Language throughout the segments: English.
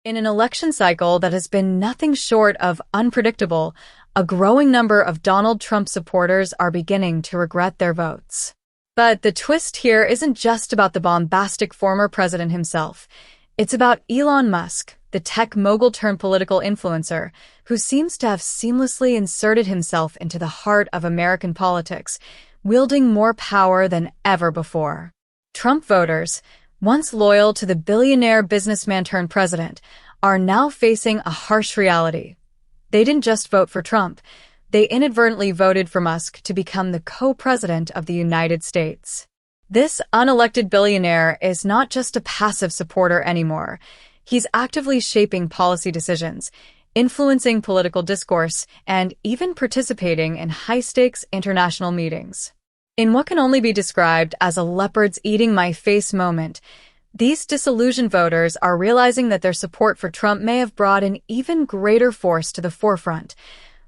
In an election cycle that has been nothing short of unpredictable, a growing number of Donald Trump supporters are beginning to regret their votes. But the twist here isn't just about the bombastic former president himself. It's about Elon Musk, the tech mogul-turned-political influencer, who seems to have seamlessly inserted himself into the heart of American politics, wielding more power than ever before. Trump voters, once loyal to the billionaire businessman-turned-president, are now facing a harsh reality. They didn't just vote for Trump. They inadvertently voted for Musk to become the co-president of the United States. This unelected billionaire is not just a passive supporter anymore. He's actively shaping policy decisions, influencing political discourse, and even participating in high-stakes international meetings. In what can only be described as a leopard's eating my face moment, these disillusioned voters are realizing that their support for Trump may have brought an even greater force to the forefront,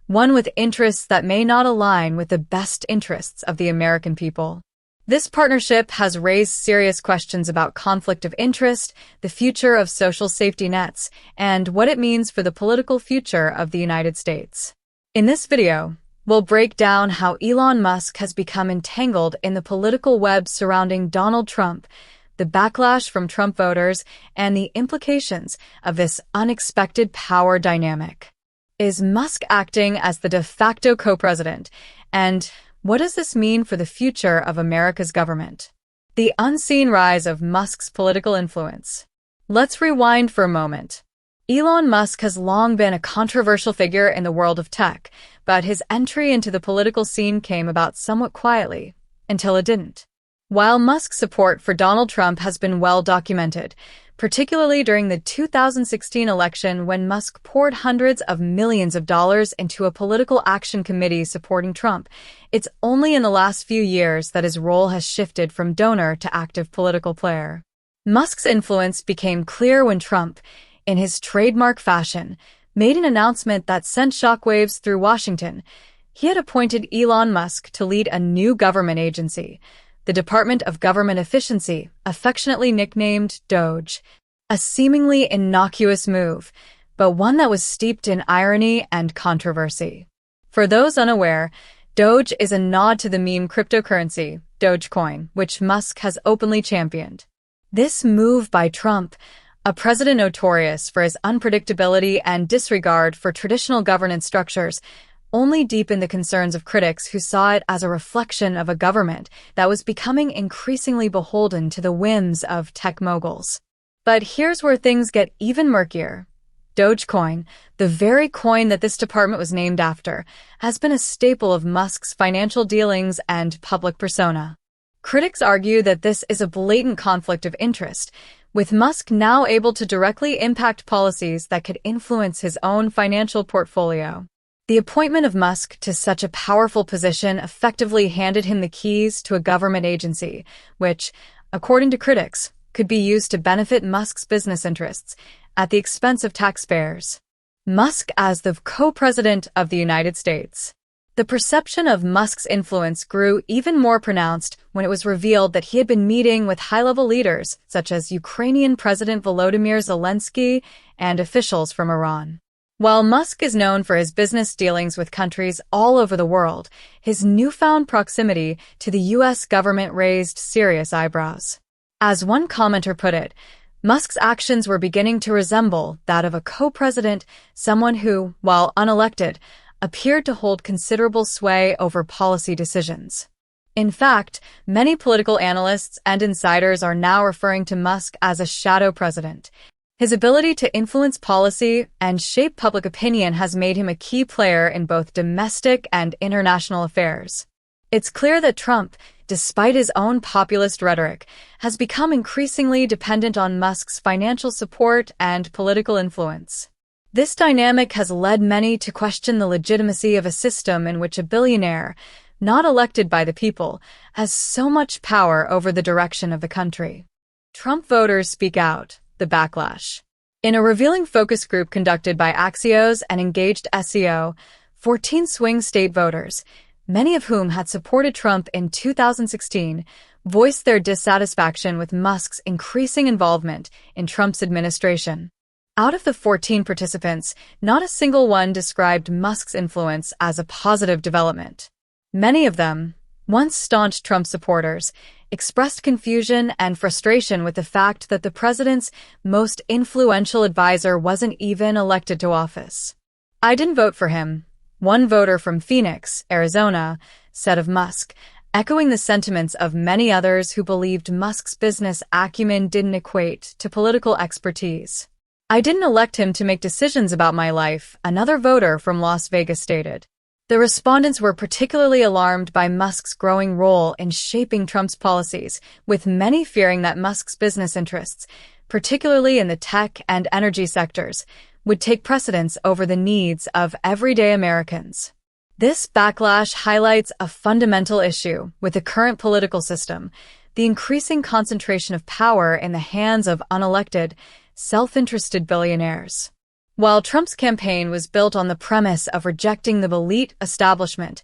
one with interests that may not align with the best interests of the American people. This partnership has raised serious questions about conflict of interest, the future of social safety nets, and what it means for the political future of the United States. In this video, we'll break down how Elon Musk has become entangled in the political web surrounding Donald Trump, the backlash from Trump voters, and the implications of this unexpected power dynamic. Is Musk acting as the de facto co-president? And what does this mean for the future of America's government? The unseen rise of Musk's political influence. Let's rewind for a moment. Elon Musk has long been a controversial figure in the world of tech, but his entry into the political scene came about somewhat quietly, until it didn't. While Musk's support for Donald Trump has been well documented, particularly during the 2016 election when Musk poured hundreds of millions of dollars into a political action committee supporting Trump, it's only in the last few years that his role has shifted from donor to active political player. Musk's influence became clear when Trump, in his trademark fashion, made an announcement that sent shockwaves through Washington. He had appointed Elon Musk to lead a new government agency, the Department of Government Efficiency, affectionately nicknamed DOGE, a seemingly innocuous move, but one that was steeped in irony and controversy. For those unaware, DOGE is a nod to the meme cryptocurrency, Dogecoin, which Musk has openly championed. This move by Trump, a president notorious for his unpredictability and disregard for traditional governance structures, only deepened the concerns of critics who saw it as a reflection of a government that was becoming increasingly beholden to the whims of tech moguls. But here's where things get even murkier. Dogecoin, the very coin that this department was named after, has been a staple of Musk's financial dealings and public persona. Critics argue that this is a blatant conflict of interest, with Musk now able to directly impact policies that could influence his own financial portfolio. The appointment of Musk to such a powerful position effectively handed him the keys to a government agency, which, according to critics, could be used to benefit Musk's business interests at the expense of taxpayers. Musk as the co-president of the United States. The perception of Musk's influence grew even more pronounced when it was revealed that he had been meeting with high-level leaders such as Ukrainian President Volodymyr Zelensky and officials from Iran. While Musk is known for his business dealings with countries all over the world, his newfound proximity to the U.S. government raised serious eyebrows. As one commenter put it, Musk's actions were beginning to resemble that of a co-president, someone who, while unelected, appeared to hold considerable sway over policy decisions. In fact, many political analysts and insiders are now referring to Musk as a shadow president. His ability to influence policy and shape public opinion has made him a key player in both domestic and international affairs. It's clear that Trump, despite his own populist rhetoric, has become increasingly dependent on Musk's financial support and political influence. This dynamic has led many to question the legitimacy of a system in which a billionaire, not elected by the people, has so much power over the direction of the country. Trump voters speak out. The backlash. In a revealing focus group conducted by Axios and Engaged SEO, 14 swing state voters, many of whom had supported Trump in 2016, voiced their dissatisfaction with Musk's increasing involvement in Trump's administration. Out of the 14 participants, not a single one described Musk's influence as a positive development. Many of them, once staunch Trump supporters, expressed confusion and frustration with the fact that the president's most influential advisor wasn't even elected to office. "I didn't vote for him," one voter from Phoenix, Arizona, said of Musk, echoing the sentiments of many others who believed Musk's business acumen didn't equate to political expertise. "I didn't elect him to make decisions about my life," another voter from Las Vegas stated. The respondents were particularly alarmed by Musk's growing role in shaping Trump's policies, with many fearing that Musk's business interests, particularly in the tech and energy sectors, would take precedence over the needs of everyday Americans. This backlash highlights a fundamental issue with the current political system: the increasing concentration of power in the hands of unelected, self-interested billionaires. While Trump's campaign was built on the premise of rejecting the elite establishment,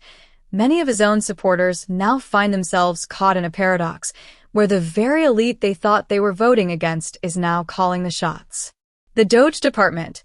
many of his own supporters now find themselves caught in a paradox, where the very elite they thought they were voting against is now calling the shots. The DOGE Department,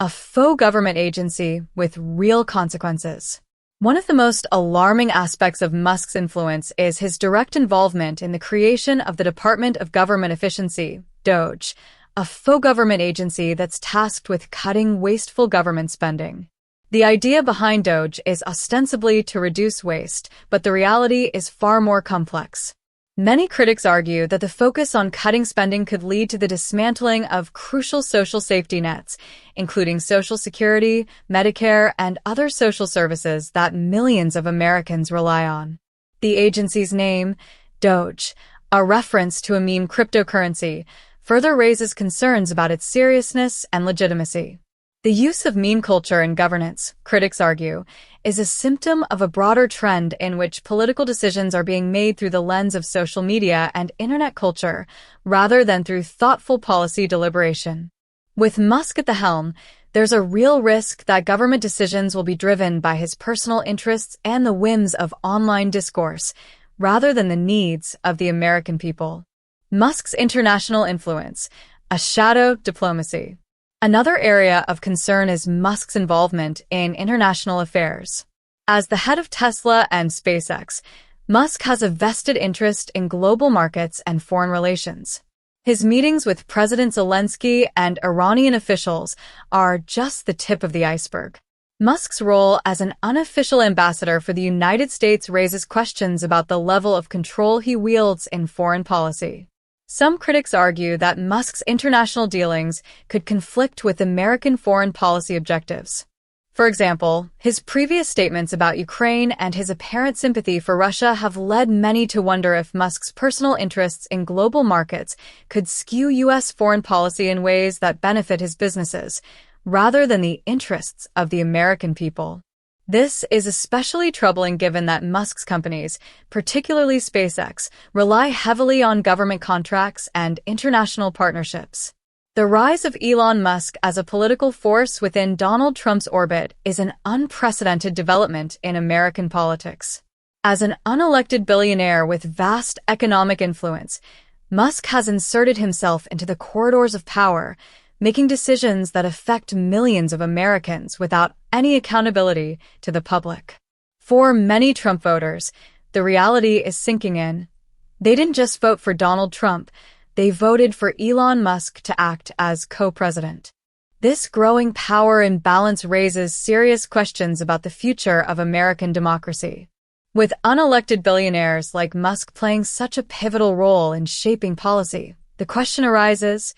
a faux government agency with real consequences. One of the most alarming aspects of Musk's influence is his direct involvement in the creation of the Department of Government Efficiency, DOGE, a faux government agency that's tasked with cutting wasteful government spending. The idea behind DOGE is ostensibly to reduce waste, but the reality is far more complex. Many critics argue that the focus on cutting spending could lead to the dismantling of crucial social safety nets, including Social Security, Medicare, and other social services that millions of Americans rely on. The agency's name, DOGE, a reference to a meme cryptocurrency, further raises concerns about its seriousness and legitimacy. The use of meme culture in governance, critics argue, is a symptom of a broader trend in which political decisions are being made through the lens of social media and internet culture, rather than through thoughtful policy deliberation. With Musk at the helm, there's a real risk that government decisions will be driven by his personal interests and the whims of online discourse, rather than the needs of the American people. Musk's international influence, a shadow diplomacy. Another area of concern is Musk's involvement in international affairs. As the head of Tesla and SpaceX, Musk has a vested interest in global markets and foreign relations. His meetings with President Zelensky and Iranian officials are just the tip of the iceberg. Musk's role as an unofficial ambassador for the United States raises questions about the level of control he wields in foreign policy. Some critics argue that Musk's international dealings could conflict with American foreign policy objectives. For example, his previous statements about Ukraine and his apparent sympathy for Russia have led many to wonder if Musk's personal interests in global markets could skew U.S. foreign policy in ways that benefit his businesses, rather than the interests of the American people. This is especially troubling given that Musk's companies, particularly SpaceX, rely heavily on government contracts and international partnerships. The rise of Elon Musk as a political force within Donald Trump's orbit is an unprecedented development in American politics. As an unelected billionaire with vast economic influence, Musk has inserted himself into the corridors of power, making decisions that affect millions of Americans without any accountability to the public. For many Trump voters, the reality is sinking in. They didn't just vote for Donald Trump, they voted for Elon Musk to act as co-president. This growing power imbalance raises serious questions about the future of American democracy. With unelected billionaires like Musk playing such a pivotal role in shaping policy, the question arises: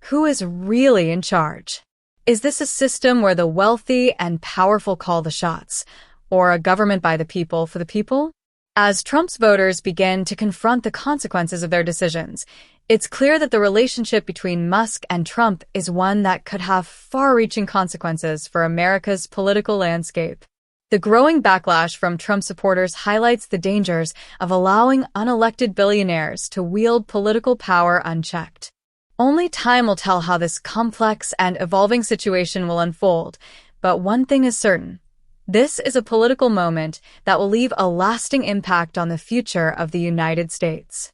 who is really in charge? Is this a system where the wealthy and powerful call the shots, or a government by the people for the people? As Trump's voters begin to confront the consequences of their decisions, it's clear that the relationship between Musk and Trump is one that could have far-reaching consequences for America's political landscape. The growing backlash from Trump supporters highlights the dangers of allowing unelected billionaires to wield political power unchecked. Only time will tell how this complex and evolving situation will unfold, but one thing is certain: this is a political moment that will leave a lasting impact on the future of the United States.